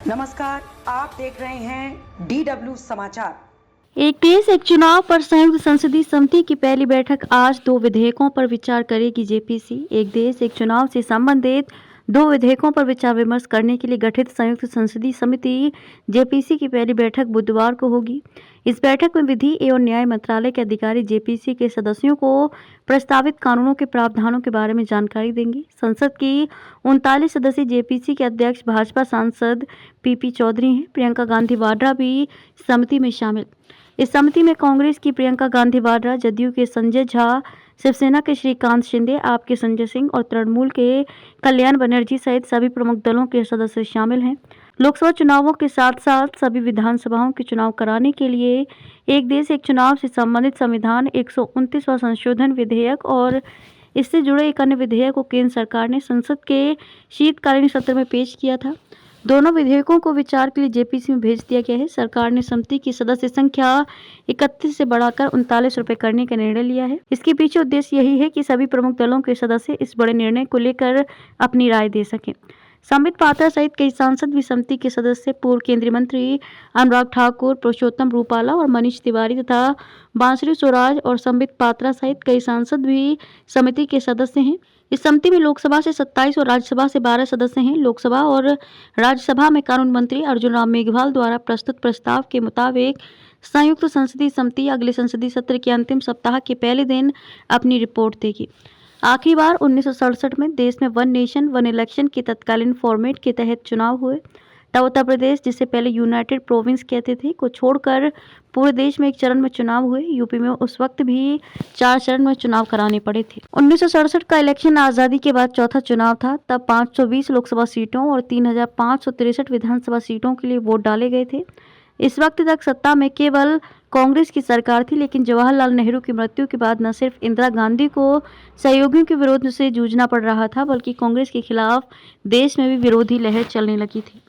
नमस्कार, आप देख रहे हैं DW समाचार। एक देश एक चुनाव पर संयुक्त संसदीय समिति की पहली बैठक आज 2 विधेयकों पर विचार करेगी। जेपीसी एक देश एक चुनाव से संबंधित 2 विधेयकों पर विचार विमर्श करने के लिए गठित संयुक्त संसदीय समिति जेपीसी की पहली बैठक बुधवार को होगी। इस बैठक में विधि एवं न्याय मंत्रालय के अधिकारी जेपीसी के सदस्यों को प्रस्तावित कानूनों के प्रावधानों के बारे में जानकारी देंगे। संसद की 39 सदस्यीय जेपीसी के अध्यक्ष भाजपा सांसद पीपी चौधरी हैं। प्रियंका गांधी वाड्रा भी समिति में शामिल। इस समिति में कांग्रेस की प्रियंका गांधी वाड्रा, जदयू के संजय झा, शिवसेना के श्रीकांत शिंदे, आप के संजय सिंह और तृणमूल के कल्याण बनर्जी सहित सभी प्रमुख दलों के सदस्य शामिल हैं। लोकसभा चुनावों के साथ साथ सभी विधानसभाओं के चुनाव कराने के लिए एक देश एक चुनाव से संबंधित संविधान 129वां संशोधन विधेयक और इससे जुड़े एक अन्य विधेयक को केंद्र सरकार ने संसद के शीतकालीन सत्र में पेश किया था। दोनों विधेयकों को विचार के लिए जेपीसी में भेज दिया गया है। सरकार ने समिति की सदस्य संख्या 31 से बढ़ाकर 39 रुपये करने का निर्णय लिया है। इसके पीछे उद्देश्य यही है कि सभी प्रमुख दलों के सदस्य इस बड़े निर्णय को लेकर अपनी राय दे सकें। संबित पात्रा सहित कई सांसद भी समिति के सदस्य, पूर्व केंद्रीय मंत्री अनुराग ठाकुर, पुरुषोत्तम रूपाला और मनीष तिवारी तथा बांसुरी स्वराज और संबित पात्रा सहित कई सांसद भी समिति के सदस्य हैं। इस समिति में लोकसभा से 27 और राज्यसभा से 12 सदस्य हैं। लोकसभा और राज्यसभा में कानून मंत्री अर्जुन राम मेघवाल द्वारा प्रस्तुत प्रस्ताव के मुताबिक संयुक्त संसदीय समिति अगले संसदीय सत्र के अंतिम सप्ताह के पहले दिन अपनी रिपोर्ट देगी। आखिरी बार 1967 में देश में वन नेशन वन इलेक्शन के तत्कालीन फॉर्मेट के तहत चुनाव हुए। तब उत्तर प्रदेश, जिसे पहले यूनाइटेड प्रोविंस कहते थे, को छोड़कर पूरे देश में एक चरण में चुनाव हुए। यूपी में उस वक्त भी 4 चरण में चुनाव कराने पड़े थे। 1967 का इलेक्शन आज़ादी के बाद चौथा चुनाव था। तब 520 लोकसभा सीटों और 3563 विधानसभा सीटों के लिए वोट डाले गए थे। इस वक्त तक सत्ता में केवल कांग्रेस की सरकार थी, लेकिन जवाहरलाल नेहरू की मृत्यु के बाद न सिर्फ इंदिरा गांधी को सहयोगियों के विरोध से जूझना पड़ रहा था, बल्कि कांग्रेस के खिलाफ देश में भी विरोधी लहर चलने लगी थी।